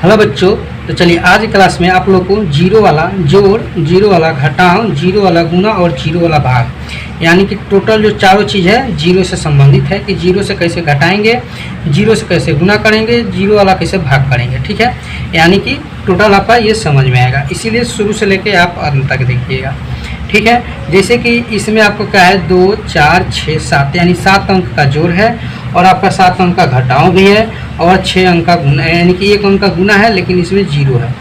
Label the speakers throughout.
Speaker 1: Hello बच्चों, तो चलिए आज की क्लास में आप लोग को जीरो वाला जोड़, जीरो वाला घटाव, जीरो वाला गुना और जीरो वाला भाग, यानी कि टोटल जो चारों चीज़ है जीरो से संबंधित है कि जीरो से कैसे घटाएंगे, जीरो से कैसे गुना करेंगे, जीरो वाला कैसे भाग करेंगे। ठीक है, यानी कि टोटल आपका ये समझ में आएगा, इसीलिए शुरू से लेके आप अंत तक देखिएगा। ठीक है, जैसे कि इसमें आपको क्या है 2, 4, 6, 7 यानी 7 अंक का जोड़ है और आपका 7 अंक का घटाव भी है और 6 अंक का गुना, यानी कि 1 अंक का गुना है लेकिन इसमें जीरो है।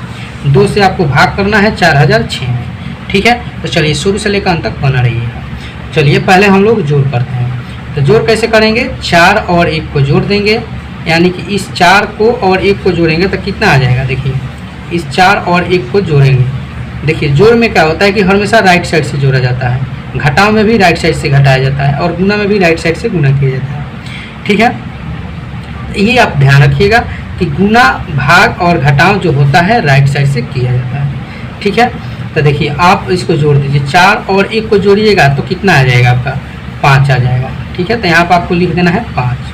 Speaker 1: 2 से आपको भाग करना है 4006 में। ठीक है, तो चलिए शुरू से लेकर अंत तक बना रहिएगा। चलिए पहले हम लोग जोड़ करते हैं। तो जोड़ कैसे करेंगे, 4 और 1 को जोड़ देंगे, यानी कि इस 4 को और 1 को जोड़ेंगे तो कितना आ जाएगा। देखिए इस 4 और 1 को जोड़ेंगे, देखिए जोड़ में क्या होता है कि हमेशा राइट साइड से जोड़ा जाता है, घटाव में भी राइट साइड से घटाया जाता है और गुना में भी राइट साइड से गुना किया जाता है। ठीक है, ये आप ध्यान रखिएगा कि गुना, भाग और घटाव जो होता है राइट साइड से किया जाता है। ठीक है, तो देखिए आप इसको जोड़ दीजिए, 4 और 1 को जोड़िएगा तो कितना आ जाएगा आपका 5 आ जाएगा। ठीक है, तो यहाँ पर आपको लिख देना है 5,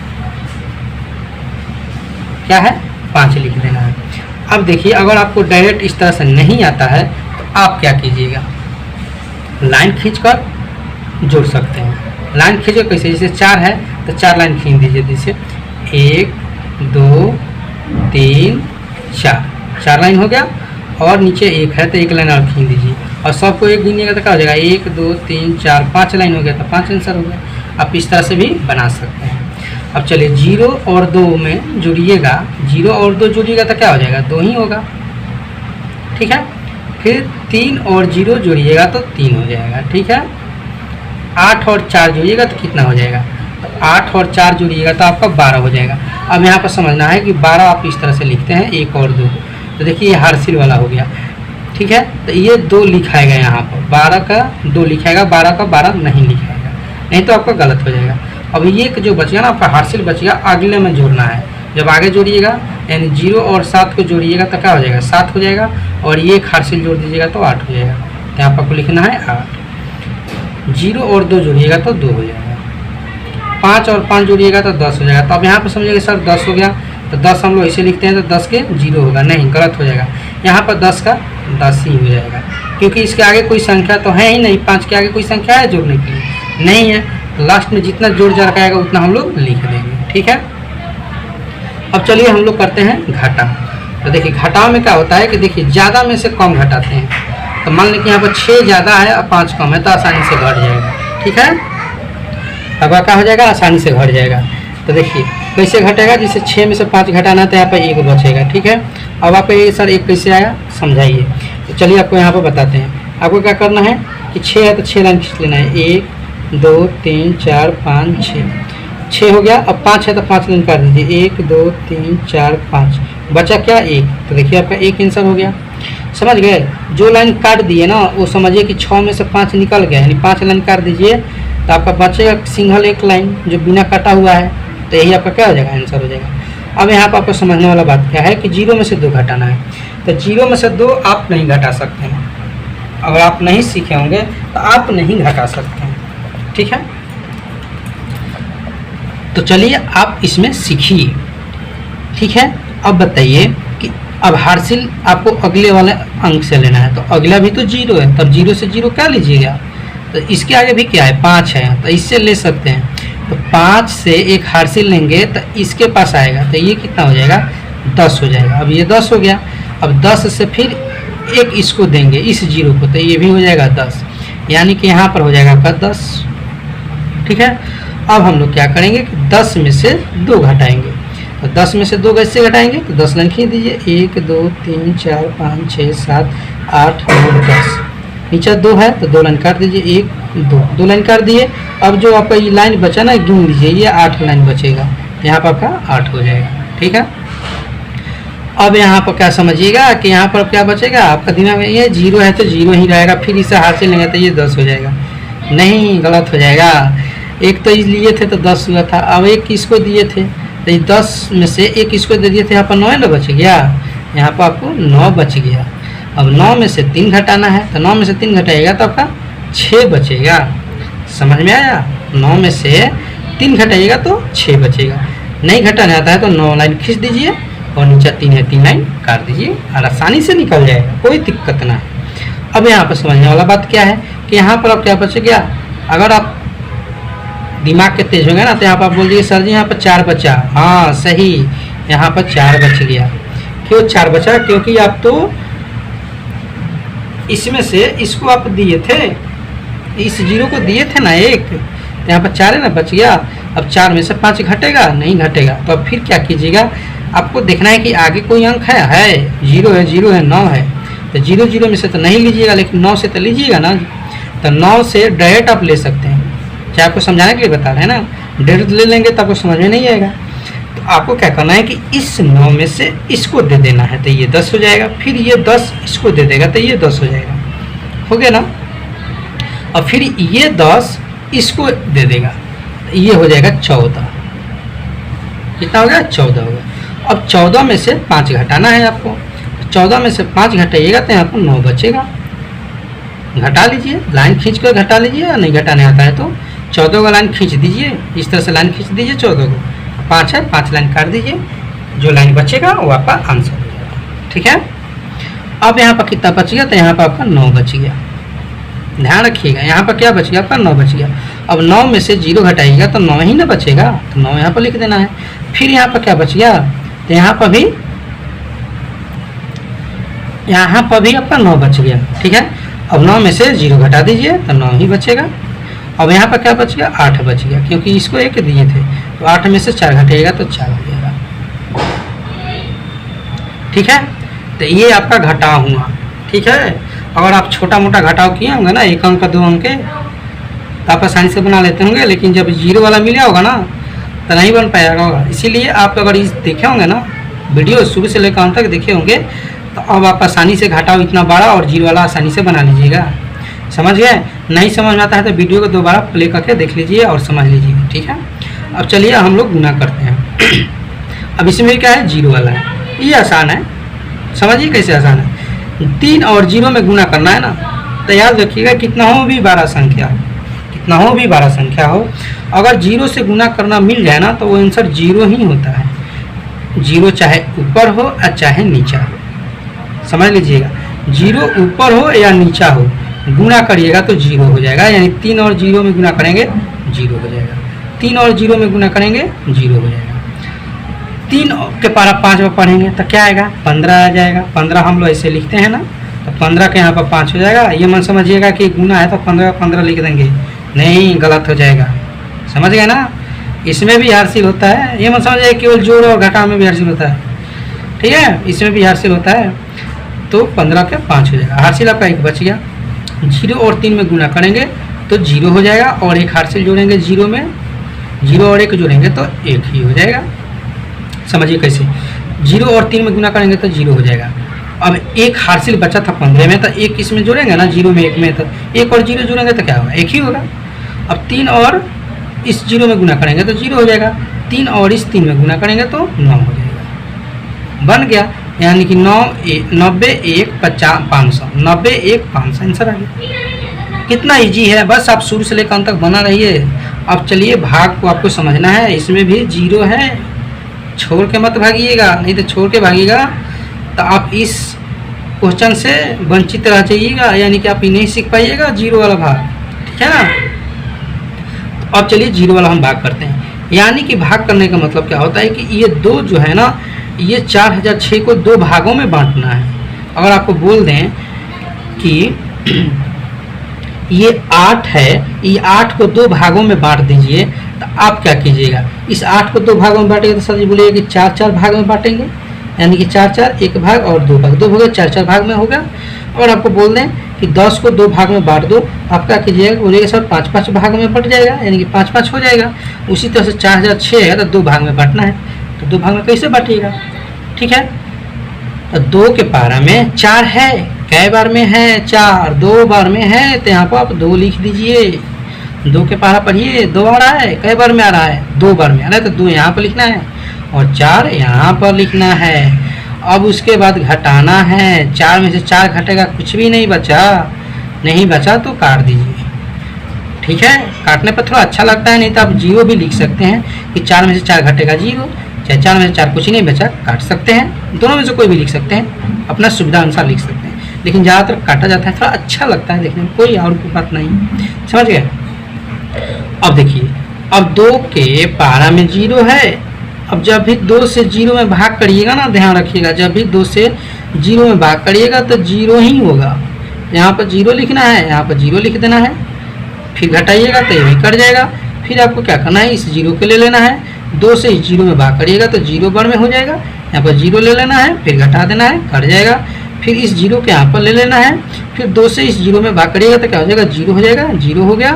Speaker 1: क्या है 5 लिख देना है। अब देखिए अगर आपको डायरेक्ट इस तरह से नहीं आता है तो आप क्या कीजिएगा, लाइन खींचकर जोड़ सकते हैं। लाइन खींचो कैसे, जैसे 4 है तो 4 लाइन खींच दीजिए, जैसे 1, 2, 3, 4 लाइन हो गया और नीचे 1 है तो 1 लाइन और खींच दीजिए और सबको 1 गिनिएगा तो क्या हो जाएगा 1, 2, 3, 4, 5 लाइन हो गया तो 5 आंसर हो गया। आप इस तरह से भी बना सकते हैं। अब चलिए 0 और 2 में जोड़िएगा, 0 और 2 जोड़िएगा तो क्या हो जाएगा 2 ही होगा। ठीक है, फिर 3 और 0 जोड़िएगा तो 3 हो जाएगा। ठीक है, 8 और 4 जोड़िएगा तो कितना हो जाएगा, तो 8 और 4 जोड़िएगा तो आपका 12 हो जाएगा। अब यहाँ पर समझना है कि 12 आप इस तरह से लिखते हैं 1 और 2, तो देखिए ये हार्सिल वाला हो गया। ठीक है, तो ये 2 लिखाएगा, यहाँ पर 12 का 2 लिखाएगा, 12 का 12 नहीं लिखाएगा, नहीं तो आपका गलत हो जाएगा। अब ये जो बचेगा ना आपका हार्सिल बचेगा, अगले में जोड़ना है। जब आगे जोड़िएगा यानी 0 और 7 को जोड़िएगा तो क्या हो जाएगा 7 हो जाएगा और ये एक हार्सिल जोड़ दीजिएगा तो 8 हो जाएगा। तो यहाँ पर आपको लिखना है 8। 0 और 2 जोड़िएगा तो 2 हो जाएगा, 5 और 5 जोड़िएगा तो 10 हो जाएगा। तो अब यहाँ पर समझिएगा सर 10 हो गया, तो 10 हम लोग ऐसे लिखते हैं तो 10 के 0 होगा, नहीं गलत हो जाएगा। यहाँ पर 10 का 10 ही हो जाएगा, क्योंकि इसके आगे कोई संख्या तो है ही नहीं, 5 के आगे कोई संख्या है जोड़ने के लिए नहीं है। तो लास्ट में जितना जोड़ जा आएगा उतना हम लोग लिख देंगे। ठीक है, अब चलिए हम लोग करते हैं घटा। तो देखिए घटाव में क्या होता है कि देखिए ज़्यादा में से कम घटाते हैं। तो मान लीजिए कि यहाँ पर 6 ज़्यादा है और 5 कम है तो आसानी से घट जाएगा। ठीक है, अब क्या हो जाएगा आसानी से घट जाएगा। तो देखिए कैसे घटेगा, जैसे 6 में से 5 घटाना है तो यहाँ पर 1 बचेगा। ठीक है, अब आप ये सर 1 कैसे आया समझाइए। तो चलिए आपको यहाँ पर बताते हैं। आपको क्या करना है कि 6 है तो 6 लाइन खींच लेना है, 1, 2, 3, 4, 5, 6 हो गया। अब 5 है तो 5 लाइन काट दीजिए, 1, 2, 3, 4, 5, बचा क्या 1। तो देखिए आपका 1 आंसर हो गया। समझ गए, जो लाइन काट दिए ना वो समझिए कि 6 में से 5 निकल गया, यानी 5 लाइन काट दीजिए तो आपका बचेगा सिंगल 1 लाइन जो बिना काटा हुआ है। तो यही आपका क्या हो जाएगा आंसर हो जाएगा। अब यहाँ पर आपको समझने वाला बात क्या है कि 0 में से 2 घटाना है। तो 0 में से 2 आप नहीं घटा सकते हैं, अगर आप नहीं सीखे होंगे तो आप नहीं घटा सकते हैं। ठीक है, तो चलिए आप इसमें सीखिए। ठीक है, अब बताइए कि अब हार्सिल आपको अगले वाले अंक से लेना है, तो अगला भी तो 0 है, तब 0 से 0 क्या लीजिएगा, तो इसके आगे भी क्या है 5 है तो इससे ले सकते हैं। तो 5 से एक हार्सिल लेंगे तो इसके पास आएगा तो ये कितना हो जाएगा 10 हो जाएगा। अब ये 10 हो गया, अब 10 से फिर एक इसको देंगे इस 0 को तो ये भी हो जाएगा 10, यानी कि यहाँ पर हो जाएगा आपका 10। ठीक है, अब हम लोग क्या करेंगे कि 10 में से 2 घटाएंगे। तो 10 में से 2 कैसे घटाएंगे, तो 10 लाइन खींच दीजिए, 1, 2, 3, 4, 5, 6, 7, 8, 9, 10, नीचे 2 है तो 2 लाइन काट दीजिए, 1, 2 लाइन काट दिए। अब जो आपका ये लाइन बचा ना गिन लीजिए, ये 8 लाइन बचेगा, यहाँ पर आपका 8 हो जाएगा। ठीक है, अब यहाँ पर क्या समझिएगा कि यहाँ पर क्या बचेगा आपका दिमाग में, ये 0 है तो 0 ही रहेगा, फिर इसे हार्सिल लेंगे तो ये 10 हो जाएगा, नहीं गलत हो जाएगा। 1 तो लिए थे तो 10 हुआ था, अब 1 किसको दिए थे तो 10 में से 1 इसको दे दिए थे, यहाँ पर 9 ना बच गया, यहाँ पर आपको 9 बच गया। अब 9 में से 3 घटाना है तो 9 में से 3 घटाएगा तो आपका 6 बचेगा। समझ में आया, 9 में से 3 घटाइएगा तो 6 बचेगा। नहीं घटाना आता है तो 9 लाइन खींच दीजिए और नीचे 3 है, 3 लाइन काट दीजिए और आसानी से निकल जाएगा, कोई दिक्कत ना है। अब यहाँ पर समझने वाला बात क्या है कि यहाँ पर अब क्या बच गया, अगर आप दिमाग के तेज होंगे ना तो यहाँ पर आप बोल दीजिए सर जी यहाँ पर 4 बचा। हाँ सही, यहाँ पर 4 बच गया। क्यों 4 बचा? क्योंकि आप तो इसमें से इसको आप दिए थे, इस 0 को दिए थे ना 1, तो यहाँ पर 4 है ना, बच गया। अब 4 में से 5 घटेगा? नहीं घटेगा। तो अब फिर क्या कीजिएगा, आपको देखना है कि आगे कोई अंक है 0 है, 0 है, 9 है, तो 0 0 में से तो नहीं लीजिएगा, लेकिन 9 से तो लीजिएगा ना। तो 9 से डायरेक्ट आप ले सकते हैं, चाहे आपको समझाने के लिए बता रहे हैं ना, डायरेक्ट ले लेंगे तो आपको समझ में नहीं आएगा। तो आपको क्या करना है कि इस 9 में से इसको दे देना है, तो ये 10 हो जाएगा। फिर ये 10 इसको दे देगा तो ये 10 हो जाएगा, हो गया ना। और फिर ये 10 इसको दे देगा तो ये हो जाएगा 14। कितना हो गया? 14 हो गया। अब 14 में से 5 घटाना है आपको, 14 में से 5 घटाइएगा तो यहाँ पर 9 बचेगा। घटा लीजिए, लाइन खींच कर घटा लीजिए, या नहीं घटाने आता है तो 14 का लाइन खींच दीजिए, इस तरह से लाइन खींच दीजिए 14 को। 5 है, 5 लाइन काट दीजिए, जो लाइन बचेगा वो आपका आंसर हो जाएगा। ठीक है। अब यहाँ पर कितना बच गया? तो यहाँ पर आपका 9 बच गया। ध्यान रखिएगा, यहाँ पर क्या बच गया? आपका 9 बच गया। अब 9 में से 0 घटाइएगा तो 9 ही ना बचेगा, तो 9 यहाँ पर लिख देना है। फिर यहाँ पर क्या बच गया? तो यहाँ पर भी आपका 9 बच गया। ठीक है। अब 9 में से 0 घटा दीजिए तो 9 ही बचेगा। अब यहाँ पर क्या बच गया? 8 बच गया, क्योंकि इसको 1 दिए थे, तो 8 में से 4 घटेगा तो 4 हो जाएगा। ठीक है। तो ये आपका घटाव हुआ। ठीक है। अगर आप छोटा मोटा घटाव किए होंगे ना, 1 अंक का 2 अंक के, तो आप आसानी से बना लेते होंगे, लेकिन जब 0 वाला मिला होगा ना तो नहीं बन पाएगा होगा। इसीलिए आप अगर इस देखे होंगे ना, वीडियो शुरू से लेकर अंत तक देखे होंगे, तो अब आप आसानी से घटाव इतना बड़ा और 0 वाला आसानी से बना लीजिएगा। समझ गए? नहीं समझ में आता है तो वीडियो को दोबारा प्ले करके देख लीजिए और समझ लीजिए। ठीक है। अब चलिए हम लोग गुना करते हैं। अब इसमें क्या है? 0 वाला है, ये आसान है। समझिए कैसे आसान है। 3 और 0 में गुना करना है ना, तो याद रखिएगा कितना हो भी 12 संख्या, कितना हो भी 12 संख्या हो, अगर 0 से गुना करना मिल जाए ना तो वो आंसर 0 ही होता है। 0 चाहे ऊपर हो या चाहे नीचा हो, समझ लीजिएगा। 0 ऊपर हो या नीचा हो, गुना करिएगा तो 0 हो जाएगा। यानी 3 और 0 में गुना करेंगे 0 हो जाएगा, 3 और 0 में गुना करेंगे 0 हो जाएगा। 3 के पारा 5 में पढ़ेंगे तो क्या आएगा? 15 आ जाएगा। 15 हम लोग ऐसे लिखते हैं ना, तो 15 के यहाँ पर 5 हो जाएगा। ये मन समझिएगा कि गुना है तो 15 लिख देंगे, नहीं, गलत हो जाएगा। समझ गए ना। इसमें भी हारसिल होता है, ये मत समझिए केवल जोड़ और घटाव में भी हारसिल होता है। ठीक है, इसमें भी हारसिल होता है। तो 15 के 5 हो जाएगा। हारसिल आपका 1 बच गया। 0 और 3 में गुना करेंगे तो 0 हो जाएगा, और 1 हारसिल जोड़ेंगे 0 में, 0 और 1 जोड़ेंगे तो 1 ही हो जाएगा। समझिए कैसे, 0 और 3 में गुना करेंगे तो 0 हो जाएगा। अब 1 हारसिल बचा था 15 में, तो 1 इसमें जोड़ेंगे ना, 0 में 1 में, तो 1 और 0 जोड़ेंगे तो क्या होगा? 1 ही होगा। अब 3 और इस 0 में गुना करेंगे तो 0 हो जाएगा। 3 और इस 3 में गुना करेंगे तो 9 हो जाएगा। बन गया। यानी कि 90 1 50 500, 90 1 500 आंसर आ गया। कितना इजी है, बस आप शुरू से लेकर अंत तक बना रहिए। अब चलिए भाग को आपको समझना है। इसमें भी 0 है, छोड़ के मत भागिएगा, नहीं तो छोड़ के भागिएगा तो आप इस क्वेश्चन से वंचित रह जाइएगा, यानी कि आप ही नहीं सीख पाइएगा 0 वाला भाग। ठीक है ना। अब चलिए 0 वाला हम भाग करते हैं। यानी कि भाग करने का मतलब क्या होता है कि ये 2 जो है ना, ये 4006 को 2 भागों में बांटना है। अगर आपको बोल दें कि ये 8 है, ये 8 को 2 भागों में बांट दीजिए, तो आप क्या कीजिएगा? इस 8 को 2 भागों में बांटेंगे तो सर जी बोलिए कि 4 भाग में बांटेंगे, यानी कि 4 1 भाग और 2 भाग, 2 हो गए, 4 भाग में होगा। और आपको बोल दें कि 10 को 2 भाग में बांट दो, आप क्या कीजिएगा? बोलिएगा सर 5 भाग में बट जाएगा, यानी कि 5 हो जाएगा। उसी तरह से 4006 है तो 2 भाग में बांटना है, तो 2 भाग में कैसे बांटिएगा? ठीक है। तो 2 के पारा में 4 है, कई बार में है 4, 2 बार में है, तो यहाँ पर आप 2 लिख दीजिए। 2 के पारा पढ़िए, 2 आ रहा है, कई बार में आ रहा है? 2 बार में आ रहा है, तो 2 यहाँ पर लिखना है और 4 यहाँ पर लिखना है। अब उसके बाद घटाना है। 4 में से 4 घटेगा, कुछ भी नहीं बचा, नहीं बचा तो काट दीजिए। ठीक है, काटने पर थोड़ा अच्छा लगता है, नहीं तो आप 0 भी लिख सकते हैं कि 4 में से 4 घटेगा 0, चाहे 4 में से 4 कुछ ही नहीं बचा, काट सकते हैं, दोनों में से कोई भी लिख सकते हैं, अपना सुविधा अनुसार लिख सकते हैं, लेकिन ज़्यादातर काटा जाता है, थोड़ा अच्छा लगता है देखने में, कोई और कोई बात नहीं, समझ गए। अब देखिए, अब 2 के पारा में 0 है, अब जब भी 2 से 0 में भाग करिएगा ना, ध्यान रखिएगा, जब भी 2 से 0 में भाग करिएगा तो 0 ही होगा, यहाँ पर 0 लिखना है, यहाँ पर 0 लिख देना है, फिर घटाइएगा तो ये भी कट जाएगा, फिर आपको क्या करना है, इस 0 को ले लेना है, 2 से इस 0 में भाग करिएगा तो 0 बार में हो जाएगा, यहाँ पर 0 ले लेना है, फिर घटा देना है, कट जाएगा, फिर इस 0 के यहाँ पर ले लेना है, फिर 2 से इस 0 में भाग करिएगा तो क्या हो जाएगा, 0 हो जाएगा, 0 हो गया,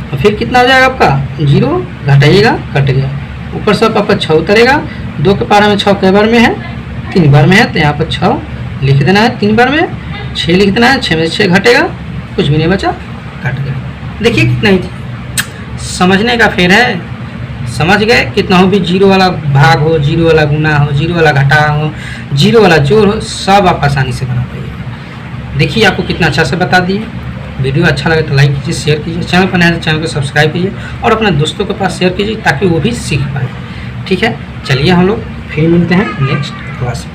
Speaker 1: और फिर कितना हो जाएगा आपका 0, घटाइएगा, कट गया, ऊपर सब आपका 6 उतरेगा, 2 के पारा में 6 कै बार में है, 3 बार में है, तो यहाँ पर 6 लिख देना है, 3 बार में 6 लिख देना है, 6 में 6 घटेगा, कुछ भी नहीं बचा, कट गया। देखिए कितना ही समझने का फेर है, समझ गए, कितना हो भी 0 वाला भाग हो, 0 वाला गुना हो, 0 वाला घटा हो, 0 वाला जोड़ हो, सब आप आसानी से बना पाइए। देखिए आपको कितना अच्छा से बता दिए। वीडियो अच्छा लगे तो लाइक कीजिए, शेयर कीजिए, चैनल पर नया है तो चैनल को सब्सक्राइब कीजिए और अपने दोस्तों के पास शेयर कीजिए ताकि वो भी सीख पाए। ठीक है, चलिए हम लोग फिर मिलते हैं नेक्स्ट क्लास में।